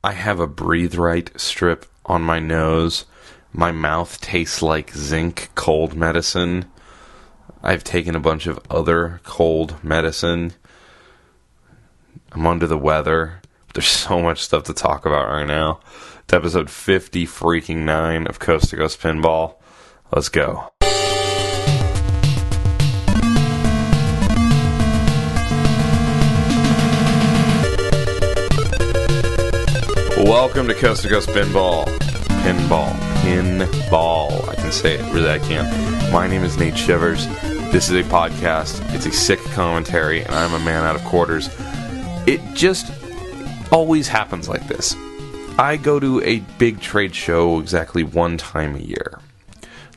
I have a Breathe Right strip on my nose. My mouth tastes like zinc cold medicine. I've taken a bunch of other cold medicine. I'm under the weather. There's so much stuff to talk about right now. It's episode 50 freaking 9 of Coast to Coast Pinball. Let's go. Welcome to Coast to Coast Pinball. Pinball. I can say it. Really, I can. My name is Nate Shivers. This is a podcast. It's a sick commentary, and I'm a man out of quarters. It just always happens like this. I go to a big trade show exactly one time a year.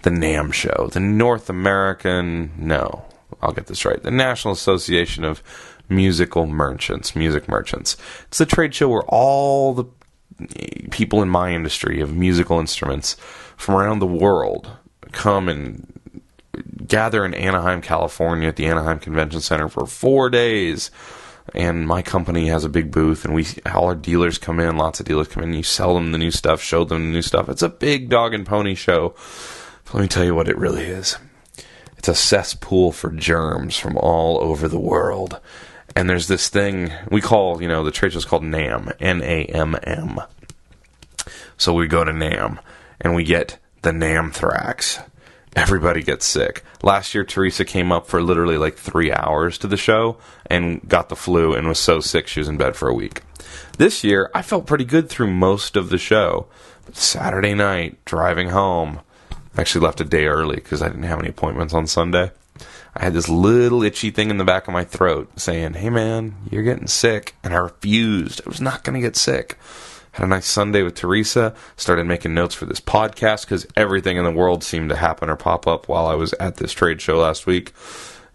The NAMM show. The North American... No, I'll get this right. The National Association of Music Merchants. It's the trade show where all the people in my industry of musical instruments from around the world come and gather in Anaheim, California at the Anaheim Convention Center for 4 days. And my company has a big booth, and all our dealers come in, lots of dealers come in, and you sell them the new stuff, show them the new stuff. It's a big dog and pony show. But let me tell you what it really is. It's a cesspool for germs from all over the world. And there's this thing we call, the trade show's called NAMM, N-A-M-M. So we go to NAMM, and we get the NAMthrax. Everybody gets sick. Last year, Teresa came up for literally like 3 hours to the show and got the flu and was so sick she was in bed for a week. This year, I felt pretty good through most of the show. But Saturday night, driving home, I actually left a day early because I didn't have any appointments on Sunday. I had this little itchy thing in the back of my throat saying, hey man, you're getting sick. And I refused. I was not going to get sick. Had a nice Sunday with Teresa. Started making notes for this podcast because everything in the world seemed to happen or pop up while I was at this trade show last week.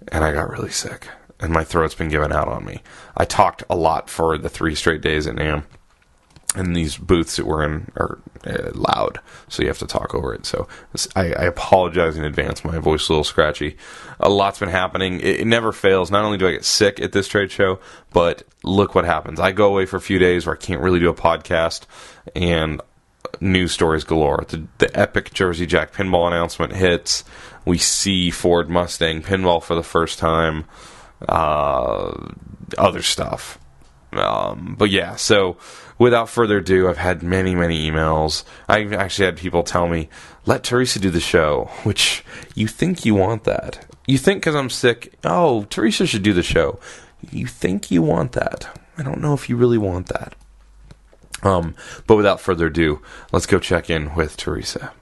And I got really sick. And my throat's been giving out on me. I talked a lot for the 3 straight days at NAMM. And these booths that we're in are loud, so you have to talk over it. So I apologize in advance. My voice is a little scratchy. A lot's been happening. It never fails. Not only do I get sick at this trade show, but look what happens. I go away for a few days where I can't really do a podcast, and news stories galore. The epic Jersey Jack pinball announcement hits. We see Ford Mustang pinball for the first time. Other stuff. But yeah, so without further ado, I've had many emails. I've actually had people tell me, let Teresa do the show, which you think you want that. You think because I'm sick, oh, Teresa should do the show. You think you want that. I don't know if you really want that. But without further ado, let's go check in with Teresa.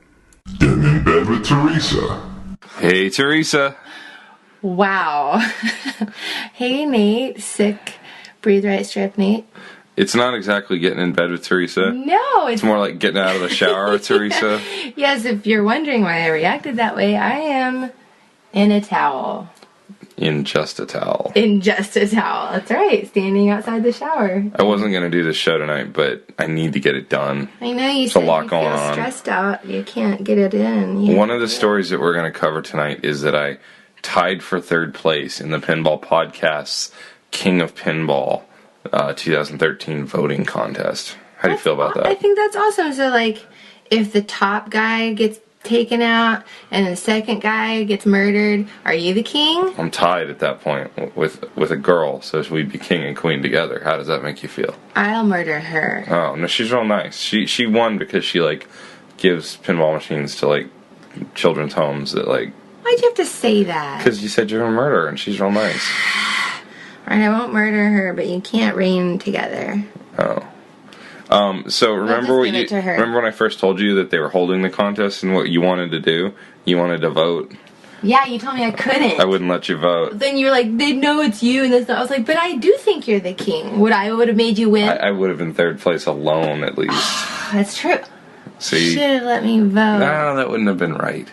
Getting in bed with Teresa. Hey, Teresa. Wow. Hey, Nate. Sick. Breathe Right strip, Nate. It's not exactly getting in bed with Teresa. No, it's more like getting out of the shower with Teresa. Yes, if you're wondering why I reacted that way, I am in a towel. In just a towel. In just a towel. That's right. Standing outside the shower. I wasn't going to do this show tonight, but I need to get it done. I know you said a lot going on. Stressed out. You can't get it in. One of the stories that we're going to cover tonight is that I tied for 3rd place in the Pinball Podcast's King of Pinball 2013 voting contest. How do you feel about that? I think that's awesome. So, if the top guy gets taken out and the second guy gets murdered, are you the king? I'm tied at that point with a girl, so we'd be king and queen together. How does that make you feel? I'll murder her. Oh, no, she's real nice. She won because she, gives pinball machines to, children's homes that, Why'd you have to say that? Because you said you're going to murder her, and she's real nice. Alright, I won't murder her, but you can't reign together. Oh. So remember remember when I first told you that they were holding the contest and what you wanted to do? You wanted to vote. Yeah, you told me I couldn't. I wouldn't let you vote. Then you were like, they know it's you, and this. I was like, but I do think you're the king. Would have made you win? I would have been 3rd place alone, at least. That's true. See? Should have let me vote. No, that wouldn't have been right.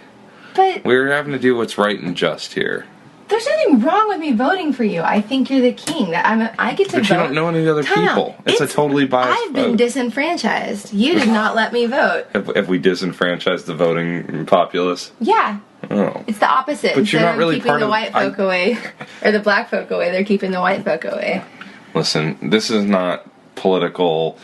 But we were having to do what's right and just here. There's nothing wrong with me voting for you. I think you're the king. I get to vote. But you don't know any other people. It's a totally biased I've been disenfranchised. You did not let me vote. Have we disenfranchised the voting populace? Yeah. Oh. It's the opposite. But you're not really keeping the white folk away, or the black folk away, they're keeping the white folk away. Listen, this is not political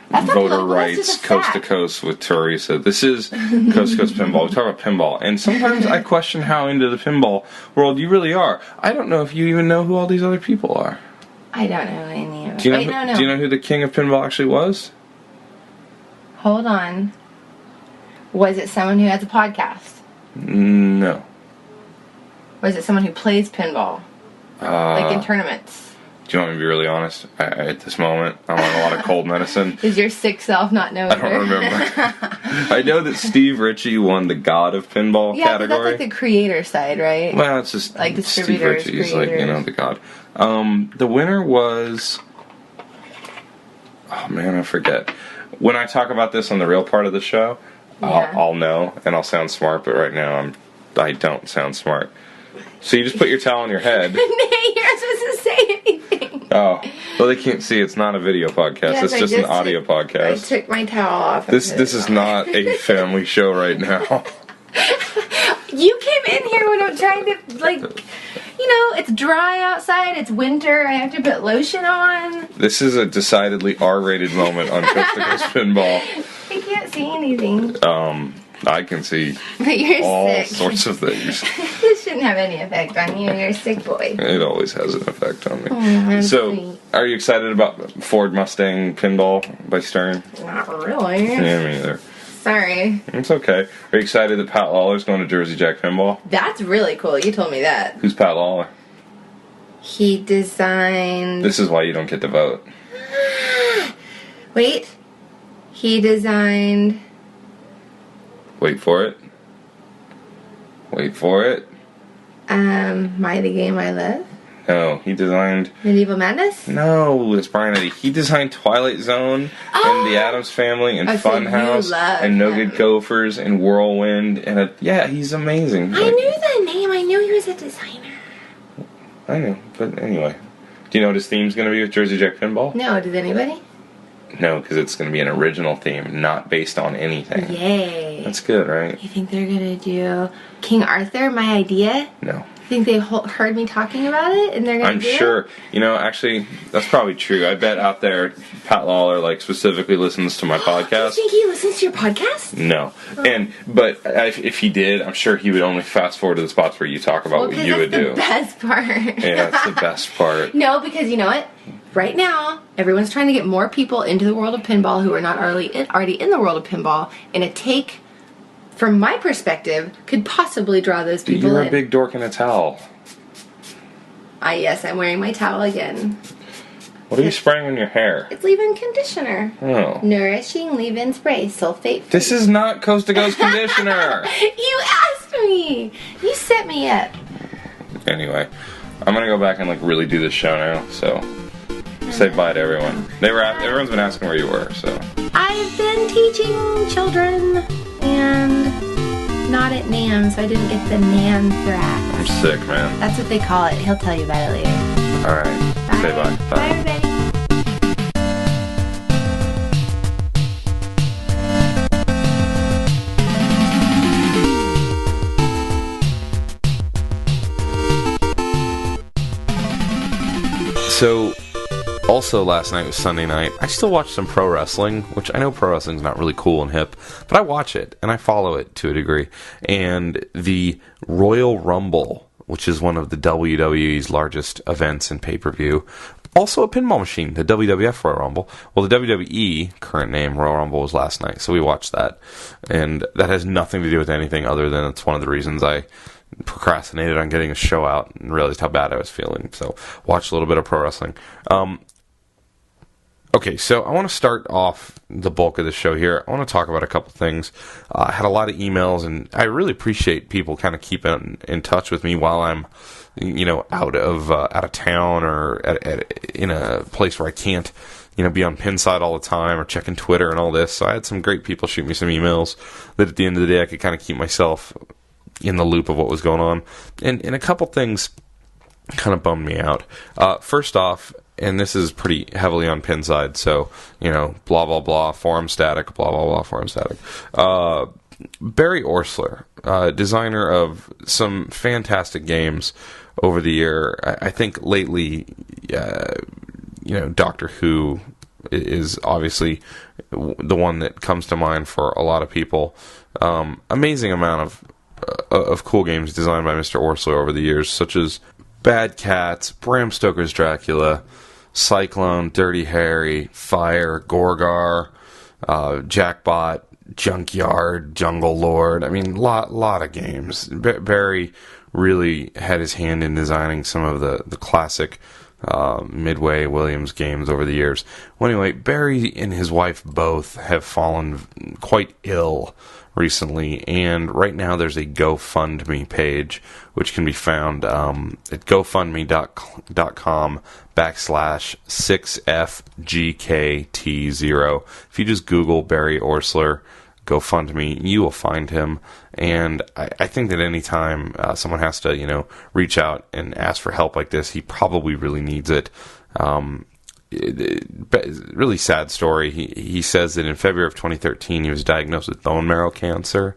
voter rights, coast to coast with Teresa. This is Coast to Coast Pinball. We talk about pinball, and sometimes I question how into the pinball world you really are. I don't know if you even know who all these other people are. I don't know any of it. Do you know who the king of pinball actually was? Hold on. Was it someone who has a podcast? No. Was it someone who plays pinball? Like in tournaments? Do you want me to be really honest? At this moment, I'm on a lot of cold medicine. Does your sick self not know? I don't remember. I know that Steve Ritchie won the God of Pinball category. That's like the creator side, right? Well, it's just like Steve Ritchie's like, the God. The winner was... Oh man, I forget. When I talk about this on the real part of the show, I'll know and I'll sound smart, but right now I don't sound smart. So you just put your towel on your head. You're not supposed to say anything. Oh, well, they can't see. It's not a video podcast. Yes, it's just an audio podcast. I took my towel off. This is not a family show right now. You came in here when I'm trying to, it's dry outside. It's winter. I have to put lotion on. This is a decidedly R-rated moment on Coast to Coast Pinball. I can't see anything. I can see but you're all sick. sorts of things. This shouldn't have any effect on you. You're a sick boy. It always has an effect on me. Oh, so, sweet. Are you excited about Ford Mustang Pinball by Stern? Not really. Yeah, me either. Sorry. It's okay. Are you excited that Pat Lawler's going to Jersey Jack Pinball? That's really cool. You told me that. Who's Pat Lawler? He designed... This is why you don't get to vote. Wait. He designed... Wait for it. Wait for it. My the Game I Love? No, he designed... Medieval Madness? No, it's Brian Eddy. He designed Twilight Zone and The Addams Family and Funhouse and No Good Gophers and Whirlwind and he's amazing. I knew the name. I knew he was a designer. I know, but anyway. Do you know what his theme's going to be with Jersey Jack Pinball? No, does anybody? No, because it's going to be an original theme, not based on anything. Yay. That's good, right? You think they're going to do King Arthur, my idea? No. You think they heard me talking about it and they're going to do it? I'm sure. Actually, that's probably true. I bet out there, Pat Lawler, specifically listens to my podcast. You think he listens to your podcast? No. Oh. But if he did, I'm sure he would only fast forward to the spots where you talk about what you would do. That's the best part. Yeah, that's the best part. No, because you know what? Right now, everyone's trying to get more people into the world of pinball who are not already in the world of pinball, and a take, from my perspective, could possibly draw those people in. You're a big dork in a towel. Yes, I'm wearing my towel again. What are you spraying on your hair? It's leave-in conditioner. Oh. Nourishing leave-in spray, sulfate-free. This is not Coast to Coast conditioner. You asked me. You set me up. Anyway, I'm gonna go back and really do this show now. So. Say bye to everyone. Everyone's been asking where you were, so. I've been teaching children and not at NAM, so I didn't get the NAM thrax. I'm sick, man. That's what they call it. He'll tell you about it later. Alright. Say bye. Bye, everybody. So, also last night was Sunday night. I still watch some pro wrestling, which I know pro wrestling's not really cool and hip, but I watch it and I follow it to a degree. And the Royal Rumble, which is one of the WWE's largest events in pay-per-view, also a pinball machine, the WWF Royal Rumble. Well, the WWE, current name, Royal Rumble, was last night, so we watched that. And that has nothing to do with anything other than it's one of the reasons I procrastinated on getting a show out and realized how bad I was feeling. So, watched a little bit of pro wrestling. Okay, so I want to start off the bulk of the show here. I want to talk about a couple things. I had a lot of emails, and I really appreciate people kind of keeping in touch with me while I'm, out of town or in a place where I can't, be on Pinside all the time or checking Twitter and all this. So I had some great people shoot me some emails that at the end of the day I could kind of keep myself in the loop of what was going on. And a couple things kind of bummed me out. First off, and this is pretty heavily on Pinside, so, blah, blah, blah, forum static, blah, blah, blah, forum static. Barry Orsler, designer of some fantastic games over the year. I think lately, Doctor Who is obviously the one that comes to mind for a lot of people. Amazing amount of cool games designed by Mr. Orsler over the years, such as Bad Cats, Bram Stoker's Dracula, Cyclone, Dirty Harry, Fire, Gorgar, Jackbot, Junkyard, Jungle Lord. I mean, lot of games. Barry really had his hand in designing some of the classic Midway Williams games over the years. Well, anyway, Barry and his wife both have fallen quite ill recently, and right now there's a GoFundMe page which can be found at gofundme.com/6FGKT0. If you just Google Barry Orsler GoFundMe, you will find him. And I think that anytime someone has to, reach out and ask for help like this, he probably really needs it. Really sad story. He says that in February of 2013 he was diagnosed with bone marrow cancer,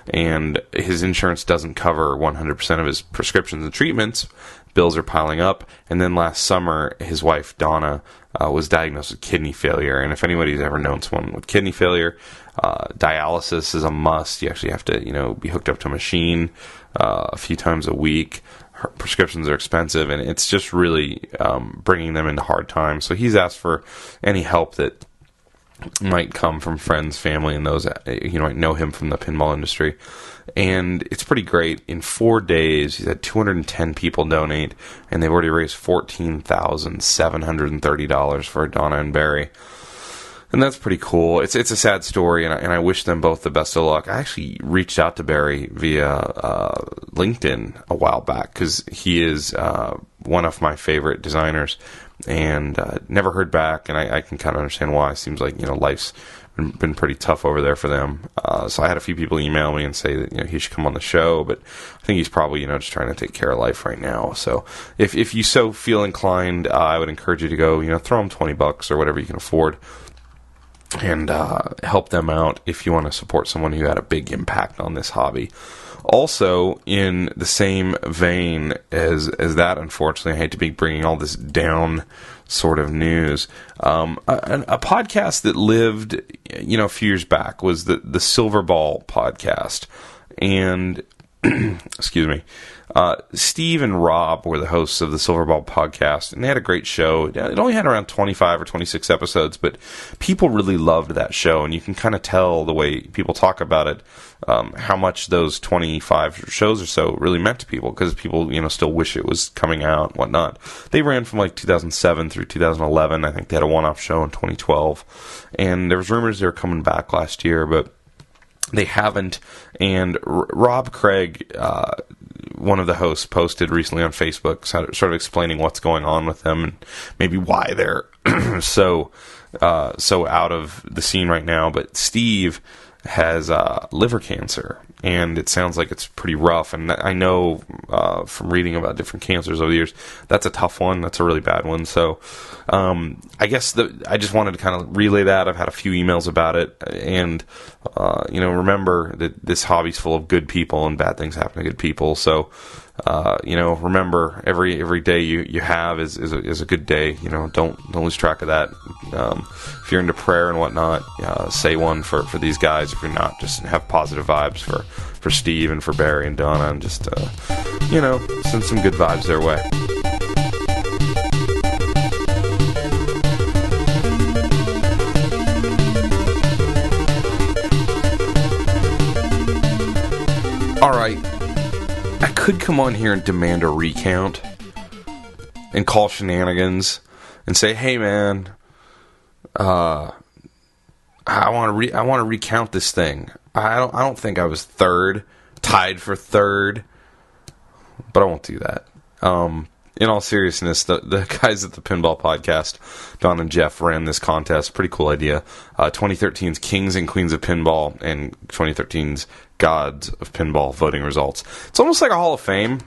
and his insurance doesn't cover 100% of his prescriptions and treatments. Bills are piling up. And then last summer, his wife Donna was diagnosed with kidney failure. And if anybody's ever known someone with kidney failure, dialysis is a must. You actually have to, be hooked up to a machine a few times a week. Her prescriptions are expensive, and it's just really bringing them into hard times. So he's asked for any help that might come from friends, family, and those that might know him from the pinball industry. And it's pretty great. In 4 days, he's had 210 people donate, and they've already raised $14,730 for Donna and Barry. And that's pretty cool. It's a sad story, and I wish them both the best of luck. I actually reached out to Barry via LinkedIn a while back, because he is one of my favorite designers, and never heard back, and I can kind of understand why. It seems like, life's been pretty tough over there for them. So I had a few people email me and say that, he should come on the show, but I think he's probably, just trying to take care of life right now. So if you so feel inclined, I would encourage you to go, throw him $20 or whatever you can afford, and help them out if you want to support someone who had a big impact on this hobby. Also, in the same vein as that, unfortunately, I hate to be bringing all this down sort of news. A podcast that lived, a few years back was the Silver Ball podcast. And, excuse me, Steve and Rob were the hosts of the Silver Ball podcast, and they had a great show. It only had around 25 or 26 episodes, but people really loved that show, and you can kind of tell the way people talk about it, how much those 25 shows or so really meant to people, because people, still wish it was coming out and whatnot. They ran from 2007 through 2011. I think they had a one-off show in 2012, and there was rumors they were coming back last year, but they haven't. And Rob Craig, one of the hosts, posted recently on Facebook sort of explaining what's going on with them and maybe why they're so out of the scene right now. But Steve has liver cancer, and it sounds like it's pretty rough. And I know from reading about different cancers over the years, that's a tough one. That's a really bad one. So I guess I just wanted to kind of relay that. I've had a few emails about it, and remember that this hobby's full of good people, and bad things happen to good people. So remember every day you have is a good day. Don't lose track of that. If you're into prayer and whatnot, say one for these guys. If you're not, just have positive vibes for Steve and for Barry and Donna, and just send some good vibes their way. All right, I could come on here and demand a recount and call shenanigans and say, "Hey, man, I want to recount this thing. I don't think I was tied for third, but I won't do that." In all seriousness, the guys at the Pinball Podcast, Don and Jeff, ran this contest. Pretty cool idea. 2013's Kings and Queens of Pinball and 2013's Gods of Pinball voting results. It's almost like a Hall of Fame.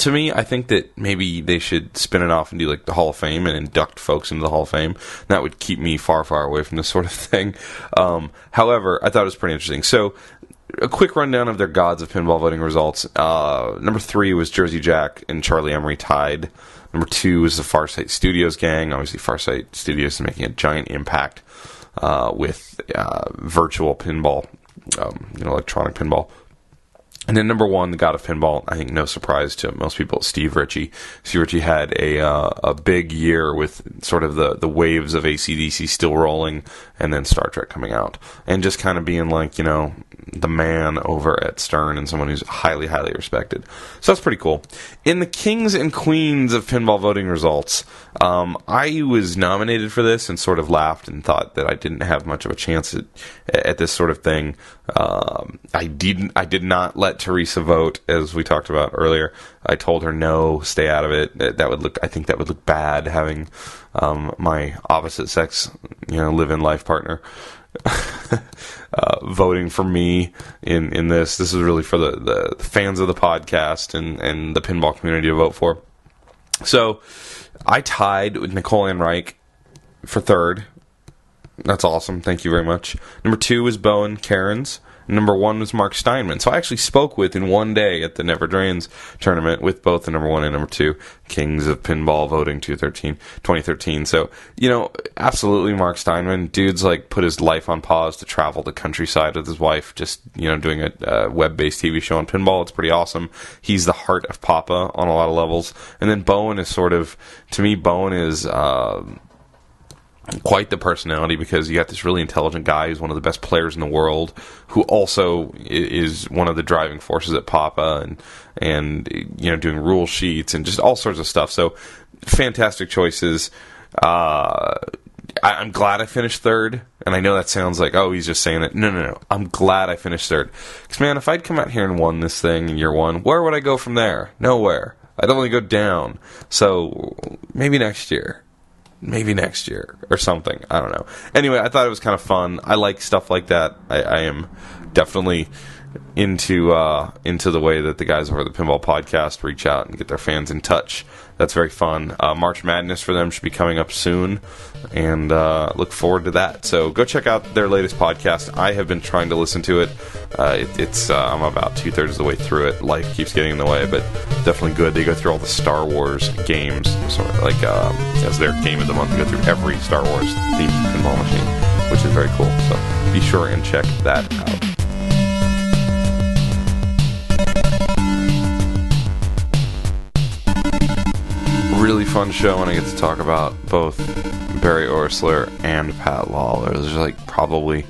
To me, I think that maybe they should spin it off and do the Hall of Fame and induct folks into the Hall of Fame. That would keep me far, far away from this sort of thing. However, I thought it was pretty interesting. So, a quick rundown of their Gods of Pinball voting results. Number 3 was Jersey Jack and Charlie Emery tied. Number 2 is the Farsight Studios gang. Obviously, Farsight Studios is making a giant impact with virtual pinball, electronic pinball. And then number 1, the God of Pinball, I think no surprise to most people, Steve Ritchie. Steve Ritchie had a big year with sort of the waves of AC/DC still rolling, and then Star Trek coming out. And just kind of being like, the man over at Stern and someone who's highly, highly respected. So that's pretty cool. In the Kings and Queens of Pinball voting results, I was nominated for this and sort of laughed and thought that I didn't have much of a chance at this sort of thing. I did not let Teresa vote, as we talked about earlier. I told her no, stay out of it. I think that would look bad, having my opposite sex, live-in life partner voting for me in this. This is really for the fans of the podcast and the pinball community to vote for. So I tied with Nicole Ann Reich for 3rd. That's awesome. Thank you very much. Number 2 was Bowen Cairns. Number 1 was Mark Steinman. So I actually spoke with, in one day at the Never Drains tournament, with both the number 1 and number 2 Kings of Pinball voting 2013. So, absolutely Mark Steinman. Dude's put his life on pause to travel the countryside with his wife, just, doing a web-based TV show on pinball. It's pretty awesome. He's the heart of Papa on a lot of levels. And then Bowen is Bowen is quite the personality, because you got this really intelligent guy who's one of the best players in the world, who also is one of the driving forces at Papa, and doing rule sheets and just all sorts of stuff. So fantastic choices. I'm glad I finished 3rd, and I know that sounds like, oh, he's just saying it. No. I'm glad I finished 3rd, because man, if I'd come out here and won this thing in year 1, where would I go from there? Nowhere. I'd only go down. So maybe next year or something. I don't know. Anyway, I thought it was kind of fun. I like stuff like that. I am definitely into the way that the guys over the Pinball Podcast reach out and get their fans in touch. That's very fun. March Madness for them should be coming up soon, and look forward to that. So go check out their latest podcast. I have been trying to listen to it. I'm about 2/3 of the way through it. Life keeps getting in the way, but definitely good. They go through all the Star Wars games, sort of as their game of the month. They go through every Star Wars themed pinball machine, which is very cool. So be sure and check that out. Really fun show when I get to talk about both Barry Orsler and Pat Lawler. Those are probably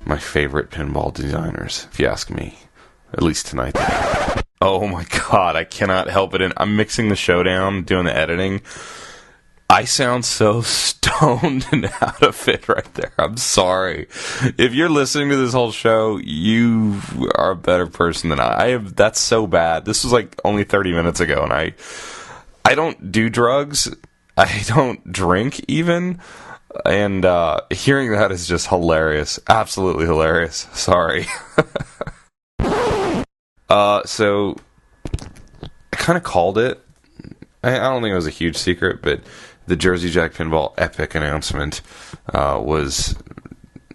my favorite pinball designers, if you ask me. At least tonight. Oh my god, I cannot help it. I'm mixing the show down, doing the editing. I sound so stoned and out of it right there. I'm sorry. If you're listening to this whole show, you are a better person than I am. That's so bad. This was only 30 minutes ago, and I don't do drugs. I don't drink even. And hearing that is just hilarious. Absolutely hilarious. Sorry. So I kind of called it. I don't think it was a huge secret, but the Jersey Jack Pinball Epic announcement was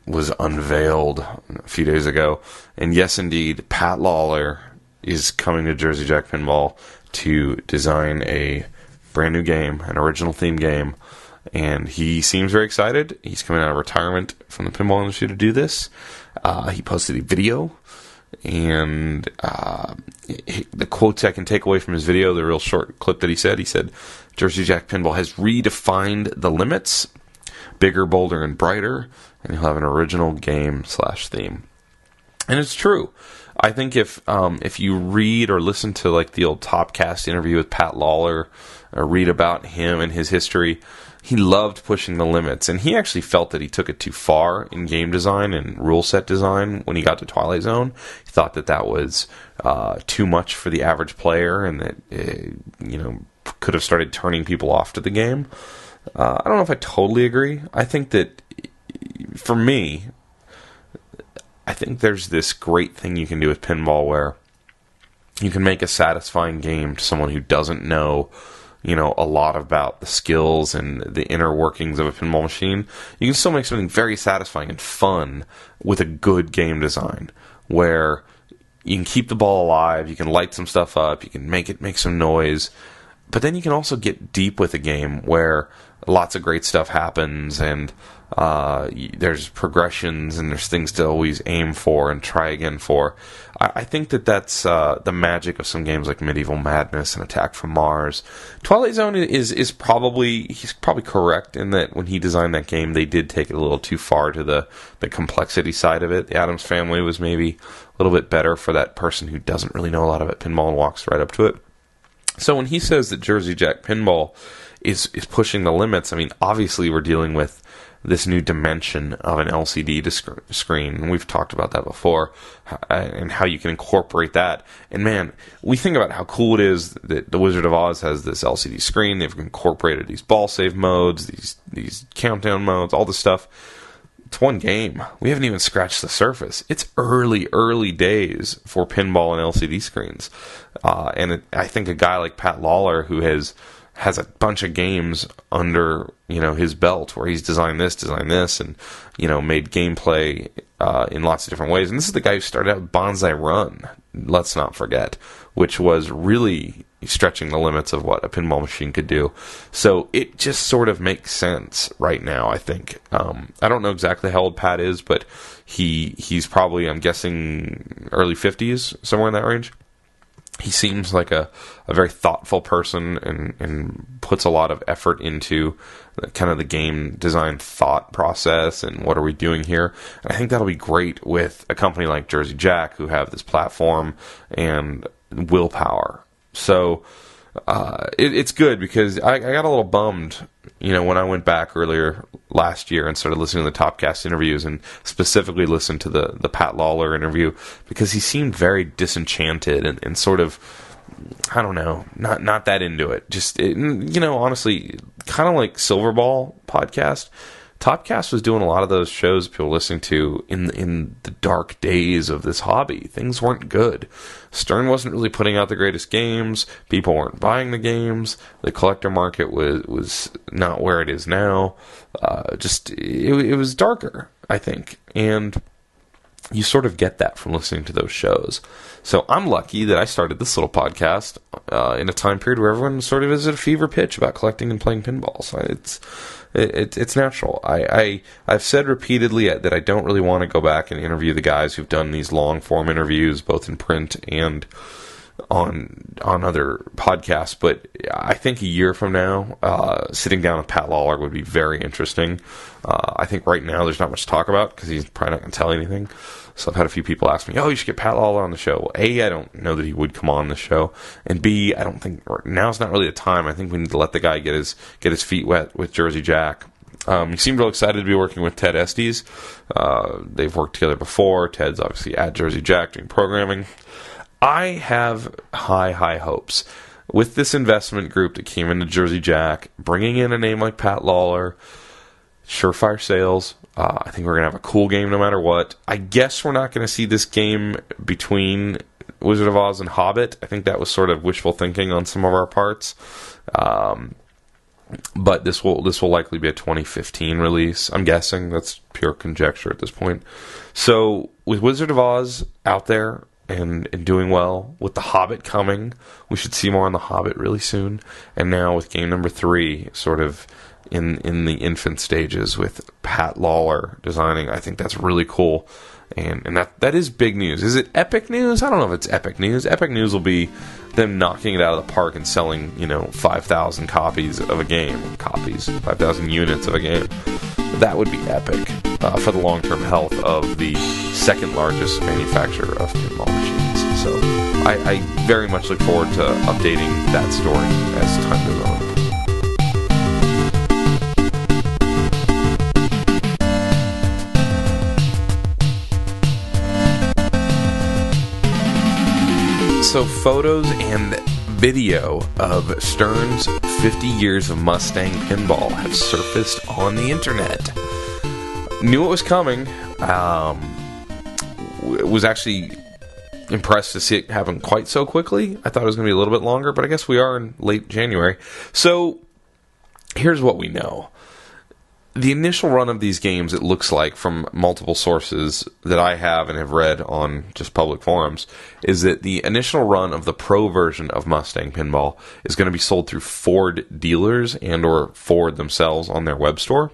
unveiled a few days ago. And yes, indeed, Pat Lawler is coming to Jersey Jack Pinball to design a brand new game, an original theme game, and he seems very excited. He's coming out of retirement from the pinball industry to do this. He posted a video, and the quotes I can take away from his video, the real short clip that he said, Jersey Jack Pinball has redefined the limits, bigger, bolder, and brighter, and he'll have an original game/theme. And it's true. I think if you read or listen to the old Topcast interview with Pat Lawler, or read about him and his history, he loved pushing the limits, and he actually felt that he took it too far in game design and rule set design when he got to Twilight Zone. He thought that was too much for the average player, and that could have started turning people off to the game. I don't know if I totally agree. I think that, for me, I think there's this great thing you can do with pinball where you can make a satisfying game to someone who doesn't know, a lot about the skills and the inner workings of a pinball machine. You can still make something very satisfying and fun with a good game design, where you can keep the ball alive, you can light some stuff up, you can make some noise, But then you can also get deep with a game where lots of great stuff happens, and there's progressions, and there's things to always aim for and try again for. I think that's the magic of some games like Medieval Madness and Attack from Mars. Twilight Zone is probably, he's probably correct in that when he designed that game, they did take it a little too far to the complexity side of it. The Addams Family was maybe a little bit better for that person who doesn't really know a lot about pinball and walks right up to it. So when he says that Jersey Jack Pinball is pushing the limits, I mean, obviously we're dealing with this new dimension of an LCD screen, and we've talked about that before, and how you can incorporate that. And man, we think about how cool it is that the Wizard of Oz has this LCD screen. They've incorporated these ball save modes, these countdown modes, all this stuff. It's one game. We haven't even scratched the surface. It's early days for pinball and LCD screens. I think a guy like Pat Lawler, who has a bunch of games under, his belt, where he's designed this, and, made gameplay in lots of different ways. And this is the guy who started out with Bonsai Run, let's not forget, which was really stretching the limits of what a pinball machine could do. So it just sort of makes sense right now, I think. I don't know exactly how old Pat is, but he's probably, I'm guessing, early 50s, somewhere in that range. He seems like a very thoughtful person and puts a lot of effort into kind of the game design thought process and what are we doing here. And I think that'll be great with a company like Jersey Jack, who have this platform and willpower. So it's good, because I got a little bummed, when I went back earlier last year and started listening to the Topcast interviews, and specifically listened to the Pat Lawler interview, because he seemed very disenchanted and sort of, I don't know, not that into it. Just, honestly, kind of like Silverball podcast. Topcast was doing a lot of those shows people were listening to in the dark days of this hobby. Things weren't good. Stern wasn't really putting out the greatest games. People weren't buying the games. The collector market was not where it is now. It was darker, I think. And you sort of get that from listening to those shows. So I'm lucky that I started this little podcast in a time period where everyone sort of is at a fever pitch about collecting and playing pinball. So it's natural. I've said repeatedly that I don't really want to go back and interview the guys who've done these long form interviews, both in print and on other podcasts. But I think a year from now, sitting down with Pat Lawler would be very interesting. I think right now there's not much to talk about, because he's probably not going to tell anything. So I've had a few people ask me, you should get Pat Lawler on the show. Well, A, I don't know that he would come on the show. And B, I don't think now's not really the time. I think we need to let the guy get his feet wet with Jersey Jack. He seemed real excited to be working with Ted Estes. They've worked together before. Ted's obviously at Jersey Jack doing programming. I have high hopes. With this investment group that came into Jersey Jack, bringing in a name like Pat Lawler, surefire sales. I think we're going to have a cool game no matter what. I guess we're not going to see this game between Wizard of Oz and Hobbit. I think that was sort of wishful thinking on some of our parts. But this will likely be a 2015 release. I'm guessing. That's pure conjecture at this point. So with Wizard of Oz out there and doing well, with The Hobbit coming, we should see more on The Hobbit really soon. And now with game number 3 sort of in the infant stages with Pat Lawler designing, I think that's really cool. And that is big news. Is it epic news? I don't know if it's epic news. Epic news will be them knocking it out of the park and selling, 5,000 copies of a game. 5,000 units of a game. That would be epic for the long-term health of the second largest manufacturer of pinball machines. So I very much look forward to updating that story as time goes on. So photos and video of Stern's 50 years of Mustang pinball have surfaced on the internet. Knew it was coming. Was actually impressed to see it happen quite so quickly. I thought it was going to be a little bit longer, but I guess we are in late January. So here's what we know. the initial run of these games, it looks like, from multiple sources that I have and have read on just public forums, is that the initial run of the pro version of Mustang Pinball is going to be sold through Ford dealers and or Ford themselves on their web store,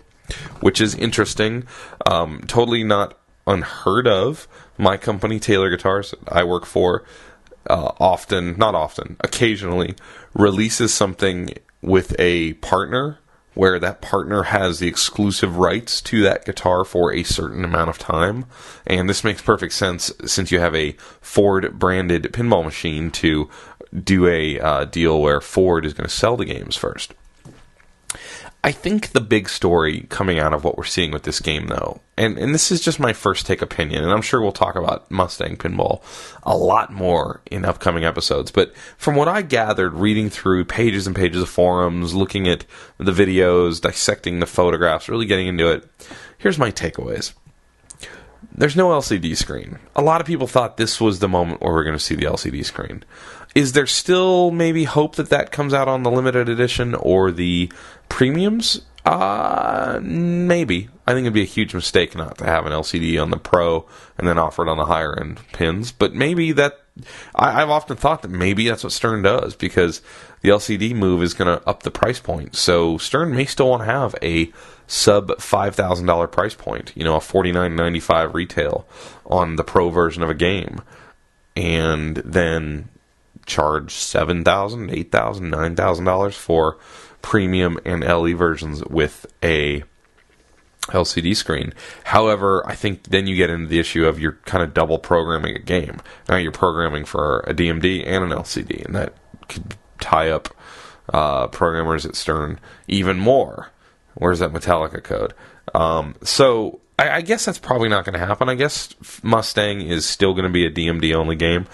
which is interesting. Totally not unheard of. My company, Taylor Guitars, that I work for, occasionally releases something with a partner where that partner has the exclusive rights to that guitar for a certain amount of time. And this makes perfect sense since you have a Ford-branded pinball machine to do a deal where Ford is going to sell the games first. I think the big story coming out of what we're seeing with this game, though, and this is just my first take opinion, and I'm sure we'll talk about Mustang Pinball a lot more in upcoming episodes, but from what I gathered reading through pages and pages of forums, looking at the videos, dissecting the photographs, really getting into it, here's my takeaways. There's no LCD screen. A lot of people thought this was the moment where we're going to see the LCD screen. Is there still maybe hope that comes out on the limited edition or the premiums? Maybe. I think it'd be a huge mistake not to have an LCD on the Pro and then offer it on the higher end pins. But maybe that... I've often thought that maybe that's what Stern does, because the LCD move is going to up the price point. So Stern may still want to have a sub $5,000 price point, a $49.95 retail on the Pro version of a game, and then charge $7,000, $8,000, $9,000 for premium and LE versions with a LCD screen. However, I think then you get into the issue of you're kind of double programming a game. Now you're programming for a DMD and an LCD, and that could tie up programmers at Stern even more. Where's that Metallica code? So I guess that's probably not going to happen. I guess Mustang is still going to be a DMD only game.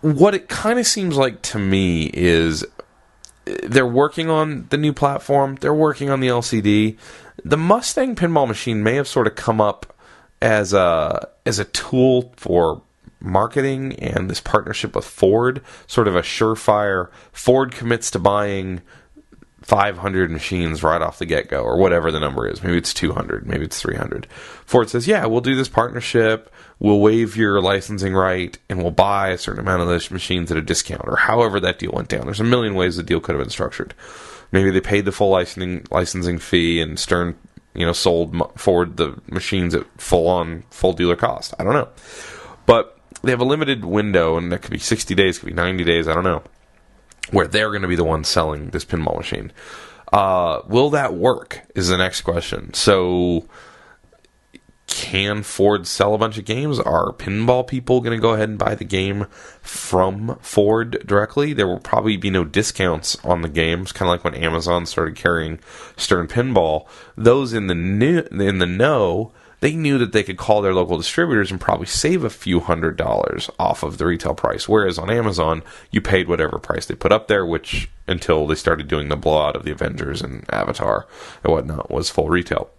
What it kind of seems like to me is they're working on the new platform. They're working on the LCD. The Mustang pinball machine may have sort of come up as a tool for marketing and this partnership with Ford, sort of a surefire. Ford commits to buying 500 machines right off the get-go, or whatever the number is. Maybe it's 200, maybe it's 300. Ford says, yeah, we'll do this partnership, we'll waive your licensing right, and we'll buy a certain amount of those machines at a discount, or however that deal went down. There's a million ways the deal could have been structured. Maybe they paid the full licensing fee, and Stern, sold Ford the machines at full dealer cost. I don't know. But they have a limited window, and that could be 60 days, could be 90 days, I don't know, where they're going to be the ones selling this pinball machine. Will that work is the next question. So, can Ford sell a bunch of games? Are pinball people going to go ahead and buy the game from Ford directly? There will probably be no discounts on the games, kind of like when Amazon started carrying Stern Pinball. Those in the know, they knew that they could call their local distributors and probably save a few $100s off of the retail price. Whereas on Amazon, you paid whatever price they put up there, which, until they started doing the blowout of the Avengers and Avatar and whatnot, was full retail.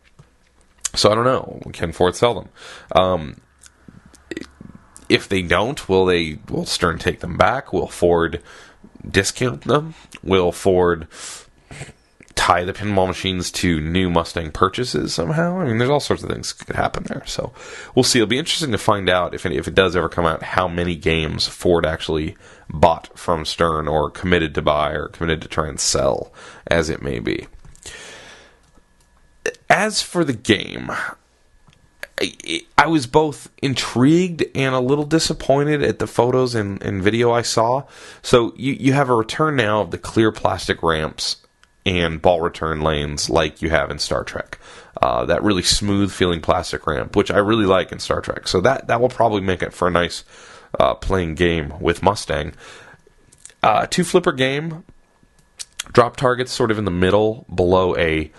So I don't know. Can Ford sell them? If they don't, will Stern take them back? Will Ford discount them? Will Ford tie the pinball machines to new Mustang purchases somehow? I mean, there's all sorts of things that could happen there. So we'll see. It'll be interesting to find out if it does ever come out how many games Ford actually bought from Stern, or committed to buy, or committed to try and sell, as it may be. As for the game, I was both intrigued and a little disappointed at the photos and video I saw. So you have a return now of the clear plastic ramps and ball return lanes like you have in Star Trek. That really smooth feeling plastic ramp, which I really like in Star Trek. So that will probably make it for a nice playing game with Mustang. 2 flipper game. Drop targets sort of in the middle below a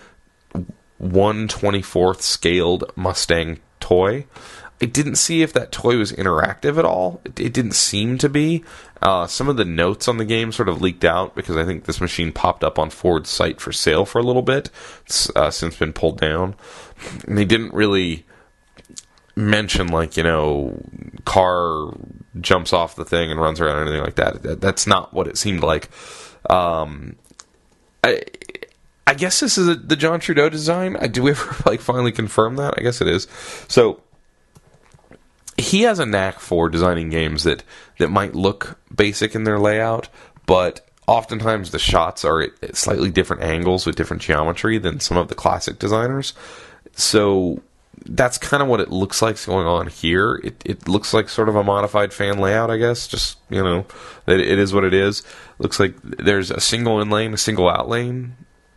1/24th scaled Mustang toy. I didn't see if that toy was interactive at all. It didn't seem to be. Some of the notes on the game sort of leaked out because I think this machine popped up on Ford's site for sale for a little bit. It's since been pulled down. And they didn't really mention, car jumps off the thing and runs around or anything like that. That's not what it seemed like. I guess this is the John Trudeau design. Do we ever finally confirm that? I guess it is. So he has a knack for designing games that might look basic in their layout, but oftentimes the shots are at slightly different angles with different geometry than some of the classic designers. So that's kind of what it looks like going on here. It looks like sort of a modified fan layout, I guess. Just, it is what it is. Looks like there's a single in lane, a single out lane.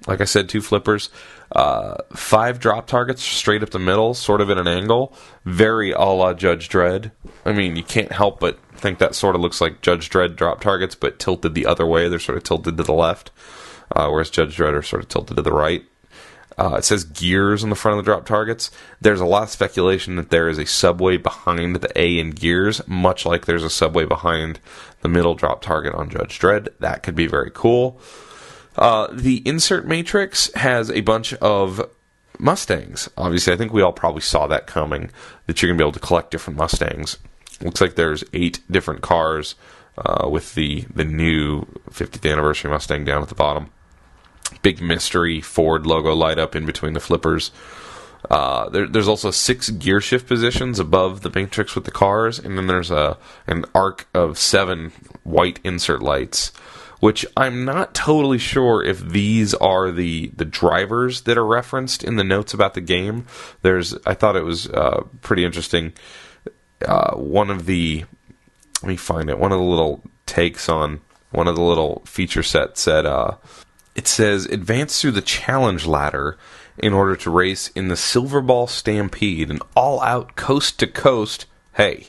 Like I said, 2 flippers, 5 drop targets straight up the middle, sort of at an angle. Very a la Judge Dredd. I mean, you can't help but think that sort of looks like Judge Dredd drop targets, but tilted the other way. They're sort of tilted to the left, whereas Judge Dredd are sort of tilted to the right. It says gears on the front of the drop targets. There's a lot of speculation that there is a subway behind the A in gears, much like there's a subway behind the middle drop target on Judge Dredd. That could be very cool. The insert matrix has a bunch of Mustangs. Obviously, I think we all probably saw that coming, that you're going to be able to collect different Mustangs. Looks like there's 8 different cars with the new 50th anniversary Mustang down at the bottom. Big mystery Ford logo light up in between the flippers. There's also 6 gear shift positions above the matrix with the cars, and then there's an arc of 7 white insert lights, which I'm not totally sure if these are the drivers that are referenced in the notes about the game. I thought it was pretty interesting. One of the little takes on one of the little feature sets said, it says, advance through the challenge ladder in order to race in the Silver Ball Stampede, an all-out coast-to-coast, just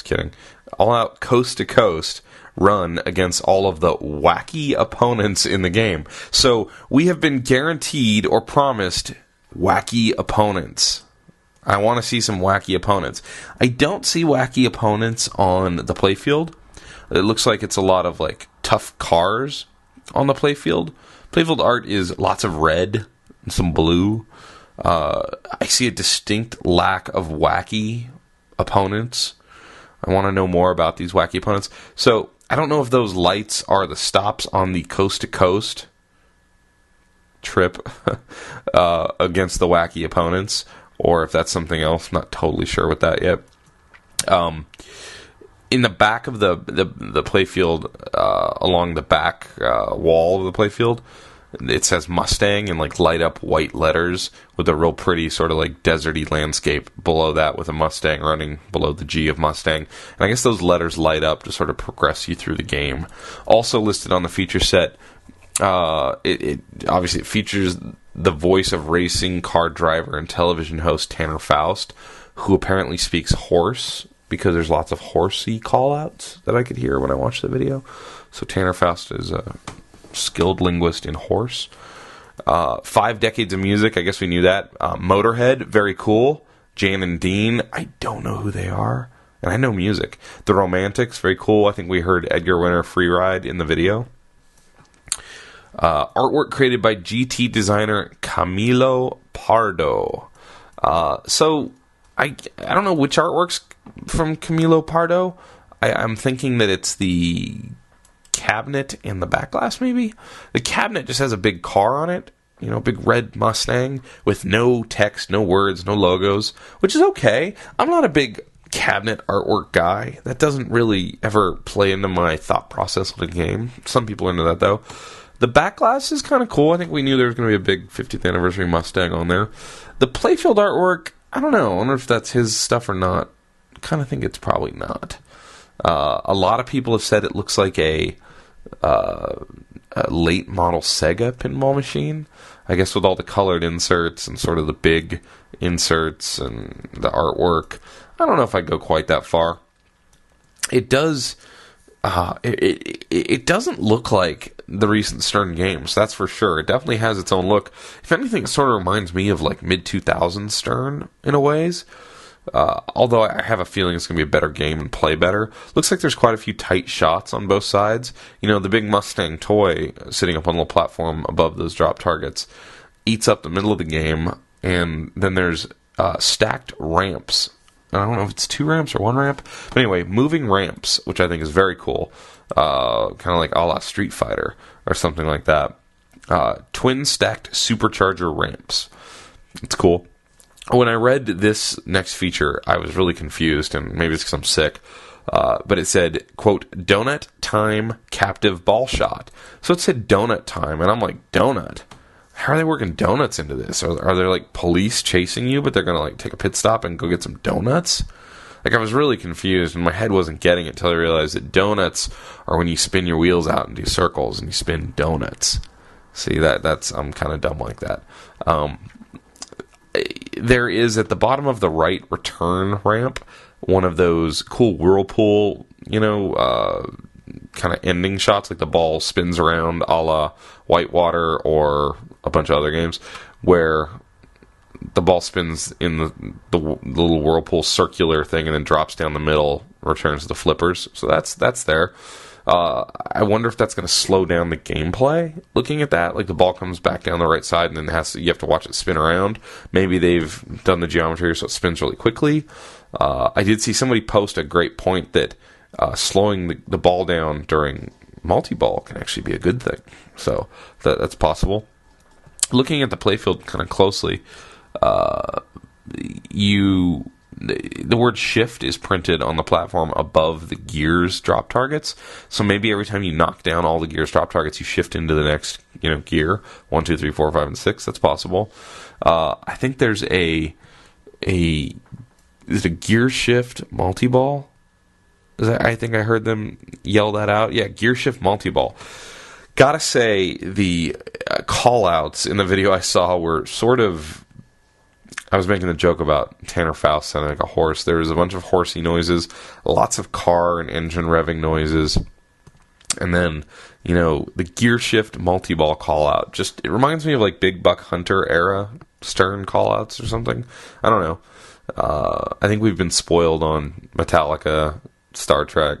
kidding, all-out coast-to-coast run against all of the wacky opponents in the game. So we have been guaranteed or promised wacky opponents. I want to see some wacky opponents. I don't see wacky opponents on the playfield. It looks like it's a lot of tough cars on the playfield. Playfield art is lots of red and some blue. I see a distinct lack of wacky opponents. I want to know more about these wacky opponents. So I don't know if those lights are the stops on the coast-to-coast trip against the wacky opponents, or if that's something else. I'm not totally sure with that yet. In the back of the playfield, along the back wall of the playfield, it says Mustang in light up white letters with a real pretty sort of deserty landscape below that with a Mustang running below the G of Mustang. And I guess those letters light up to sort of progress you through the game. Also listed on the feature set, it obviously features the voice of racing car driver and television host Tanner Faust, who apparently speaks horse, because there's lots of horsey call-outs that I could hear when I watched the video. So Tanner Faust is a skilled linguist in horse. 5 decades of music, I guess we knew that. Motorhead, very cool. Jan and Dean, I don't know who they are, and I know music. The Romantics, very cool. I think we heard Edgar Winter Free Ride in the video. Artwork created by GT designer Camilo Pardo. So I don't know which artwork's from Camilo Pardo. I'm thinking that it's the cabinet and the back glass, maybe? The cabinet just has a big car on it, big red Mustang with no text, no words, no logos, which is okay. I'm not a big cabinet artwork guy. That doesn't really ever play into my thought process with a game. Some people are into that, though. The back glass is kind of cool. I think we knew there was going to be a big 50th anniversary Mustang on there. The playfield artwork, I don't know. I wonder if that's his stuff or not. I kind of think it's probably not. A lot of people have said it looks like a late model Sega pinball machine. I guess with all the colored inserts and sort of the big inserts and the artwork. I don't know if I'd go quite that far. It does. It doesn't look like the recent Stern games, that's for sure. It definitely has its own look. If anything, it sort of reminds me of mid-2000s Stern in a ways. Although I have a feeling it's going to be a better game and play better. Looks like there's quite a few tight shots on both sides. The big Mustang toy sitting up on the platform above those drop targets eats up the middle of the game, and then there's stacked ramps. I don't know if it's 2 ramps or 1 ramp, but anyway, moving ramps, which I think is very cool. Kind of like a la Street Fighter or something like that. twin stacked supercharger ramps. It's cool. When I read this next feature, I was really confused, and maybe it's because I'm sick. But it said, quote, donut time captive ball shot. So it said donut time, and I'm like, donut? How are they working donuts into this? Are there like police chasing you, but they're going to like take a pit stop and go get some donuts? Like, I was really confused, and my head wasn't getting it until I realized that donuts are when you spin your wheels out and do circles, and you spin donuts. See, I'm kind of dumb like that. There is, at the bottom of the right return ramp, one of those cool whirlpool, kind of ending shots, like the ball spins around a la Whitewater or a bunch of other games, where the ball spins in the little whirlpool circular thing and then drops down the middle, returns the flippers. So that's there. I wonder if that's going to slow down the gameplay. Looking at that, like the ball comes back down the right side and then you have to watch it spin around. Maybe they've done the geometry so it spins really quickly. I did see somebody post a great point that slowing the ball down during multi-ball can actually be a good thing. So that's possible. Looking at the playfield kind of closely, the word shift is printed on the platform above the gears drop targets. So maybe every time you knock down all the gears drop targets, you shift into the next gear. 1, 2, 3, 4, 5, and 6. That's possible. I think there's is it a gear shift multi-ball? I think I heard them yell that out. Yeah, gear shift multi-ball. Gotta say, the call-outs in the video I saw were sort of... I was making a joke about Tanner Faust sounding like a horse. There was a bunch of horsey noises, lots of car and engine revving noises, and then, the gear shift multi-ball call-out. It reminds me of like Big Buck Hunter era Stern call-outs or something. I don't know. I think we've been spoiled on Metallica, Star Trek,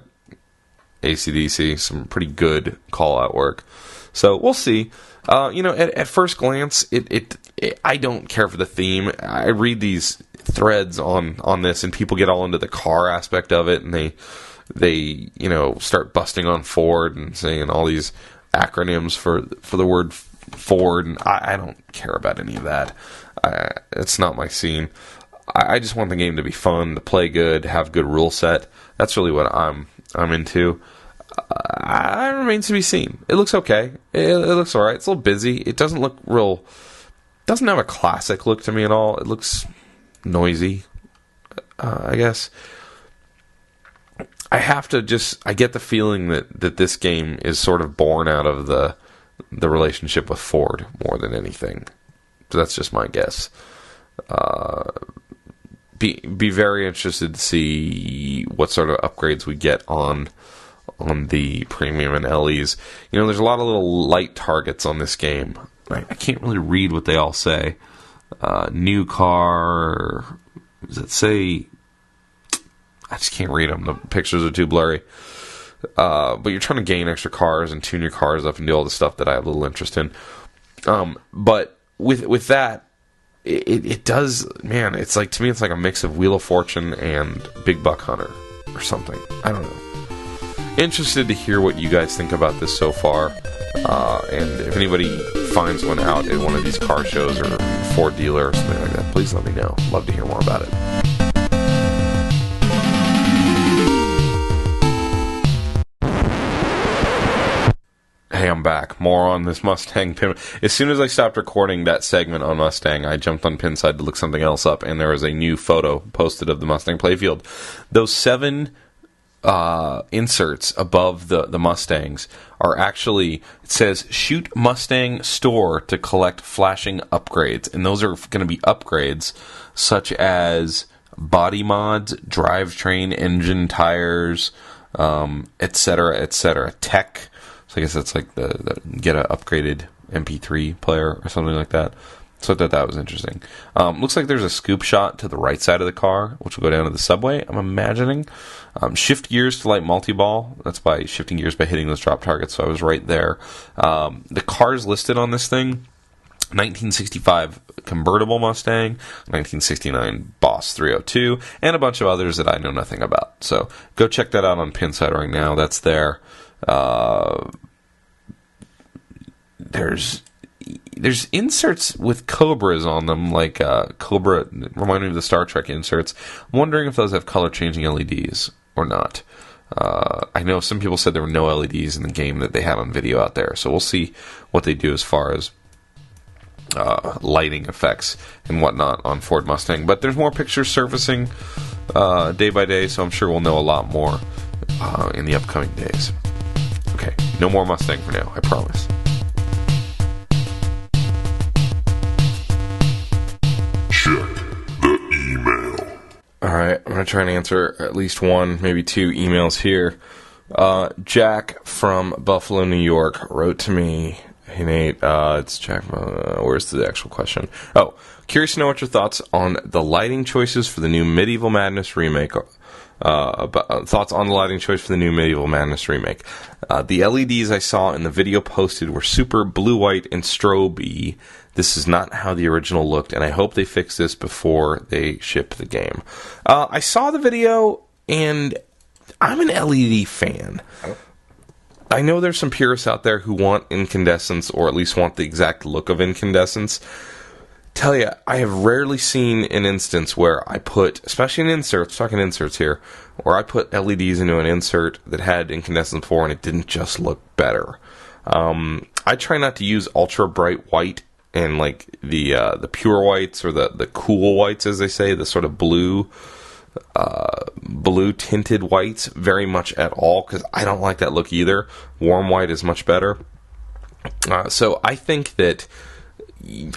AC/DC, some pretty good call-out work. So we'll see. At first glance, I don't care for the theme. I read these threads on this, and people get all into the car aspect of it, and they start busting on Ford and saying all these acronyms for the word Ford, and I don't care about any of that. It's not my scene. I just want the game to be fun, to play good, have good rule set. That's really what I'm into. It remains to be seen. It looks okay. It looks alright. It's a little busy. It doesn't look real... doesn't have a classic look to me at all. It looks noisy, I guess. I get the feeling that this game is sort of born out of the relationship with Ford more than anything. So that's just my guess. Be very interested to see what sort of upgrades we get on the premium and LEs. There's a lot of little light targets on this game. I can't really read what they all say. New car... Does it say... I just can't read them. The pictures are too blurry. But you're trying to gain extra cars and tune your cars up and do all the stuff that I have a little interest in. But with that, it does... Man, it's like, to me, it's like a mix of Wheel of Fortune and Big Buck Hunter or something. I don't know. Interested to hear what you guys think about this so far. And if anybody finds one out at one of these car shows or Ford dealer or something like that, please let me know. Love to hear more about it. Hey, I'm back. More on this Mustang pin. As soon as I stopped recording that segment on Mustang, I jumped on Pinside to look something else up, and there was a new photo posted of the Mustang playfield. Those 7 inserts above the Mustangs are actually, it says shoot Mustang store to collect flashing upgrades, and those are going to be upgrades such as body mods, drivetrain, engine, tires, etc. Tech. So I guess that's like the get an upgraded MP3 player or something like that. So I thought that was interesting. Looks like there's a scoop shot to the right side of the car, which will go down to the subway, I'm imagining. Shift gears to light multi-ball. That's by shifting gears by hitting those drop targets, so I was right there. The cars listed on this thing, 1965 convertible Mustang, 1969 Boss 302, and a bunch of others that I know nothing about. So go check that out on Pinside right now. That's there. There's there's inserts with cobras on them, like Cobra, remind me of the Star Trek inserts. I'm wondering if those have color-changing LEDs or not. I know some people said there were no LEDs in the game that they had on video out there, so we'll see what they do as far as lighting effects and whatnot on Ford Mustang. But there's more pictures surfacing day by day, so I'm sure we'll know a lot more in the upcoming days. Okay, no more Mustang for now, I promise. Check the email. Alright, I'm going to try and answer at least one, maybe two emails here. Jack from Buffalo, New York wrote to me. Hey Nate, it's Jack. Where's the actual question? Oh, curious to know what your thoughts on the lighting choices for the new Medieval Madness remake. Thoughts on the lighting choice for the new Medieval Madness remake. The LEDs I saw in the video posted were super blue, white, and strobe-y. This is not how the original looked, and I hope they fix this before they ship the game. I saw the video, and I'm an LED fan. I know there's some purists out there who want incandescence, or at least want the exact look of incandescence. Tell you, I have rarely seen an instance where I put, especially in inserts, talking inserts here, where I put LEDs into an insert that had incandescence before and it didn't just look better. I try not to use ultra bright white and like the pure whites or the cool whites, as they say, the sort of blue tinted whites very much at all, because I don't like that look either. Warm white is much better. So I think that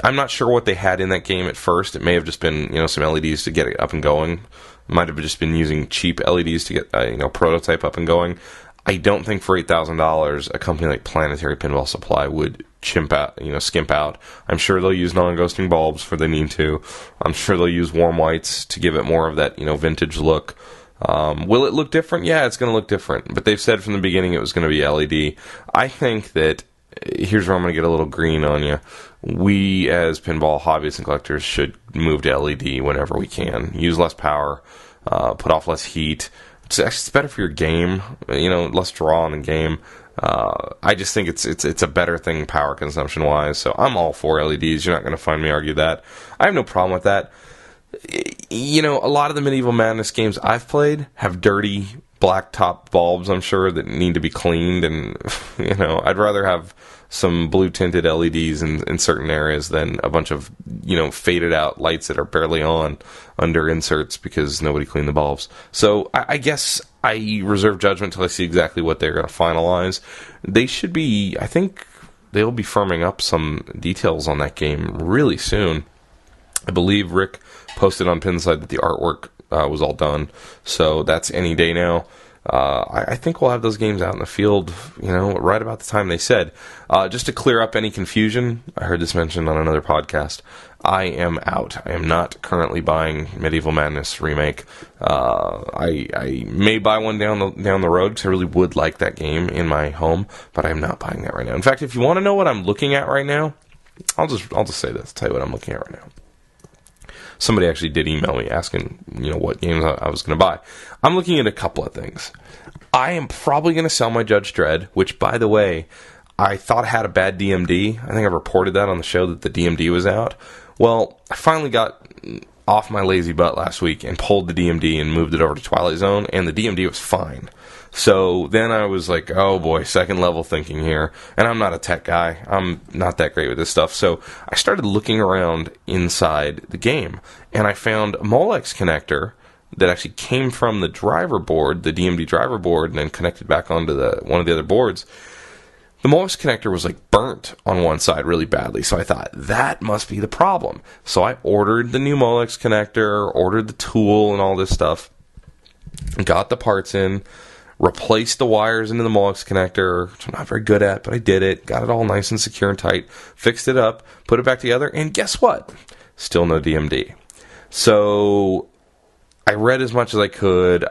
I'm not sure what they had in that game at first. It may have just been, some LEDs to get it up and going. Might have just been using cheap LEDs to get, prototype up and going. I don't think for $8,000 a company like Planetary Pinball Supply would skimp out. I'm sure they'll use non-ghosting bulbs for they need to. I'm sure they'll use warm whites to give it more of that, vintage look. Will it look different? Yeah, it's going to look different. But they've said from the beginning it was going to be LED. I think that, here's where I'm going to get a little green on you. We, as pinball hobbyists and collectors, should move to LED whenever we can. Use less power, put off less heat. It's better for your game, less draw in the game. I just think it's a better thing power consumption wise. So I'm all for LEDs. You're not going to find me argue that. I have no problem with that. A lot of the Medieval Madness games I've played have dirty blacktop bulbs, I'm sure, that need to be cleaned, and I'd rather have some blue tinted LEDs in certain areas than a bunch of faded out lights that are barely on under inserts because nobody cleaned the bulbs. So I guess I reserve judgment until I see exactly what they're going to finalize. They should be, I think they'll be firming up some details on that game really soon. I believe Rick posted on Pinside that the artwork was all done, so that's any day now. I think we'll have those games out in the field, right about the time they said. Just to clear up any confusion, I heard this mentioned on another podcast. I am out. I am not currently buying Medieval Madness Remake. I may buy one down the road because I really would like that game in my home, but I'm not buying that right now. In fact, if you want to know what I'm looking at right now, I'll just say this. Tell you what I'm looking at right now. Somebody actually did email me asking, what games I was going to buy. I'm looking at a couple of things. I am probably going to sell my Judge Dredd, which, by the way, I thought had a bad DMD. I think I reported that on the show that the DMD was out. Well, I finally got off my lazy butt last week and pulled the DMD and moved it over to Twilight Zone, and the DMD was fine. So then I was like, oh boy, second level thinking here. And I'm not a tech guy. I'm not that great with this stuff. So I started looking around inside the game, and I found a Molex connector that actually came from the driver board, the DMD driver board, and then connected back onto one of the other boards. The Molex connector was burnt on one side really badly, so I thought, that must be the problem. So I ordered the new Molex connector, ordered the tool and all this stuff, got the parts in, replaced the wires into the Molex connector, which I'm not very good at, but I did it, got it all nice and secure and tight, fixed it up, put it back together, and guess what? Still no DMD. So I read as much as I could.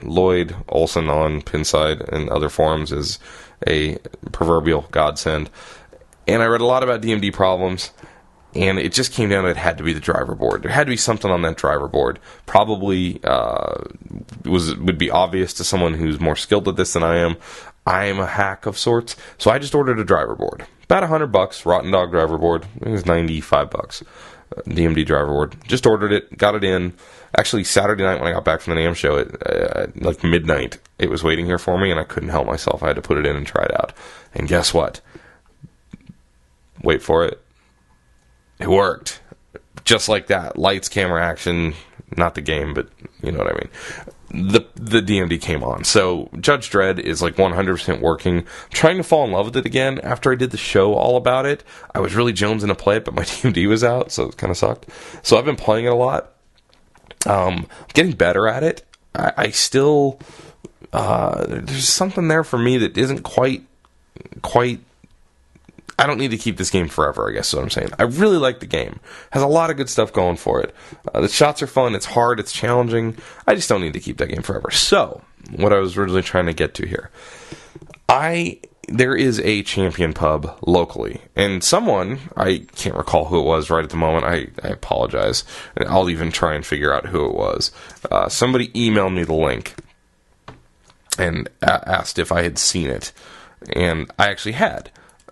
Lloyd Olson on Pinside and other forums is a proverbial godsend. And I read a lot about DMD problems, and it just came down to it had to be the driver board. There had to be something on that driver board. Probably would be obvious to someone who's more skilled at this than I am. I'm a hack of sorts, so I just ordered a driver board. About $100, Rotten Dog driver board. I think it was $95. DMD driver board. Just ordered it, got it in. Actually, Saturday night when I got back from the NAMM show, like midnight, it was waiting here for me, and I couldn't help myself. I had to put it in and try it out. And guess what? Wait for it. It worked. Just like that. Lights, camera, action. Not the game, but you know what I mean. The DMD came on. So Judge Dredd is like 100% working. I'm trying to fall in love with it again. After I did the show all about it, I was really jonesing to play it, but my DMD was out, so it kind of sucked. So I've been playing it a lot. Getting better at it. I still there's something there for me that isn't quite. I don't need to keep this game forever, I guess is what I'm saying. I really like the game. Has a lot of good stuff going for it. The shots are fun, it's hard, it's challenging. I just don't need to keep that game forever. So, what I was originally trying to get to here. There is a Champion pub locally, and someone, I can't recall who it was right at the moment, I apologize. I'll even try and figure out who it was. Somebody emailed me the link and asked if I had seen it, and I actually had.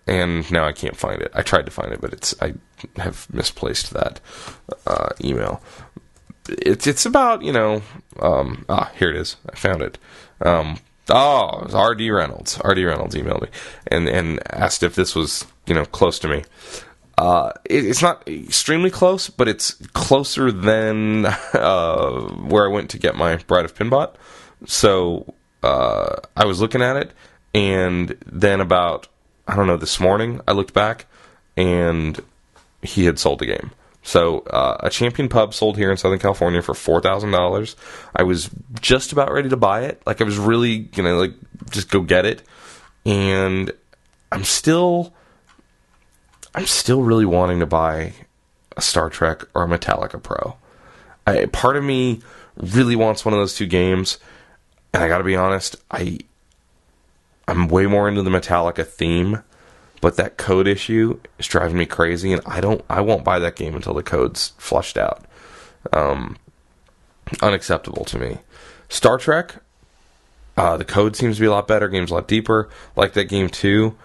And now I can't find it. I tried to find it, but I have misplaced that email. It's about, here it is. I found it. It was R.D. Reynolds. R.D. Reynolds emailed me and asked if this was, close to me. It's not extremely close, but it's closer than where I went to get my Bride of Pinbot. So I was looking at it, and then about... this morning, I looked back, and he had sold the game. So, a Champion pub sold here in Southern California for $4,000. I was just about ready to buy it. Like, I was really gonna, just go get it. And I'm still really wanting to buy a Star Trek or a Metallica Pro. Part of me really wants one of those two games, and I gotta be honest, I'm way more into the Metallica theme, but that code issue is driving me crazy, and I won't buy that game until the code's flushed out. Unacceptable to me. Star Trek, the code seems to be a lot better, game's a lot deeper. Like that game too.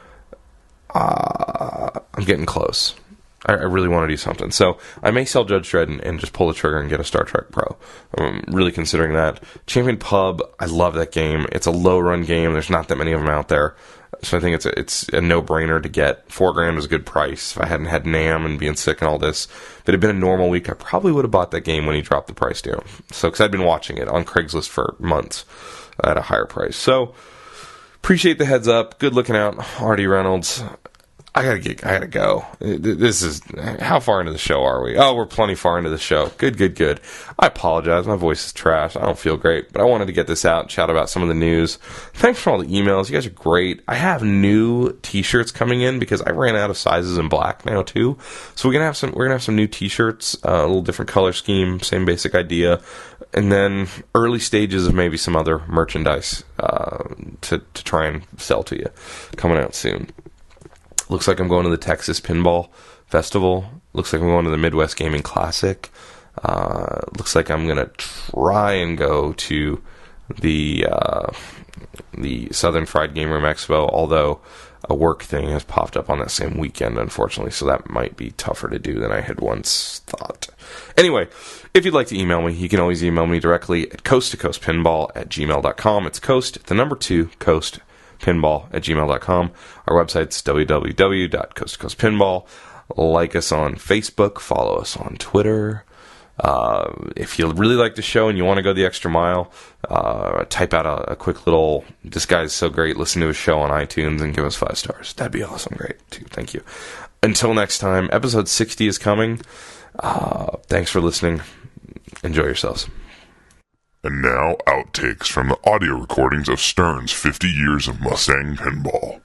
I'm getting close. I really want to do something. So I may sell Judge Dredd and just pull the trigger and get a Star Trek Pro. I'm really considering that. Champion Pub, I love that game. It's a low-run game. There's not that many of them out there. So I think it's a no-brainer to get. $4,000 is a good price. If I hadn't had NAMM and being sick and all this, if it had been a normal week, I probably would have bought that game when he dropped the price down. So, because I'd been watching it on Craigslist for months at a higher price. So, appreciate the heads up. Good looking out, R.D. Reynolds. I gotta go. This is, how far into the show are we? Oh, we're plenty far into the show. Good. I apologize. My voice is trash. I don't feel great, but I wanted to get this out and chat about some of the news. Thanks for all the emails. You guys are great. I have new t-shirts coming in because I ran out of sizes in black now too. So we're gonna have some new t-shirts, a little different color scheme, same basic idea. And then early stages of maybe some other merchandise, to try and sell to you coming out soon. Looks like I'm going to the Texas Pinball Festival. Looks like I'm going to the Midwest Gaming Classic. Looks like I'm going to try and go to the Southern Fried Game Room Expo, although a work thing has popped up on that same weekend, unfortunately, so that might be tougher to do than I had once thought. Anyway, if you'd like to email me, you can always email me directly at coast2coastpinball@gmail.com. It's coast, the number 2, coast, pinball@gmail.com. Our website's www.coast2coastpinball. Like us on Facebook, follow us on Twitter. If you really like the show and you want to go the extra mile, type out a quick little, this guy's so great, listen to his show on iTunes and give us 5 stars. That'd be awesome. Great too. Thank you. Until next time, episode 60 is coming. Thanks for listening. Enjoy yourselves. And now, outtakes from the audio recordings of Stern's 50 Years of Mustang Pinball.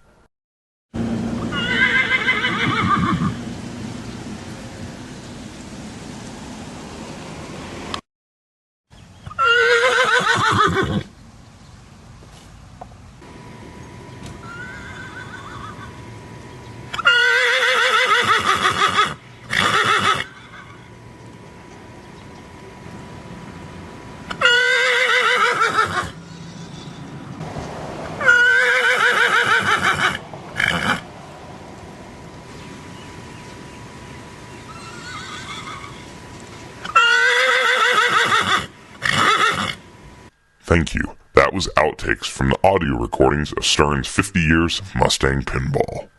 Thank you. That was outtakes from the audio recordings of Stern's 50 Years of Mustang Pinball.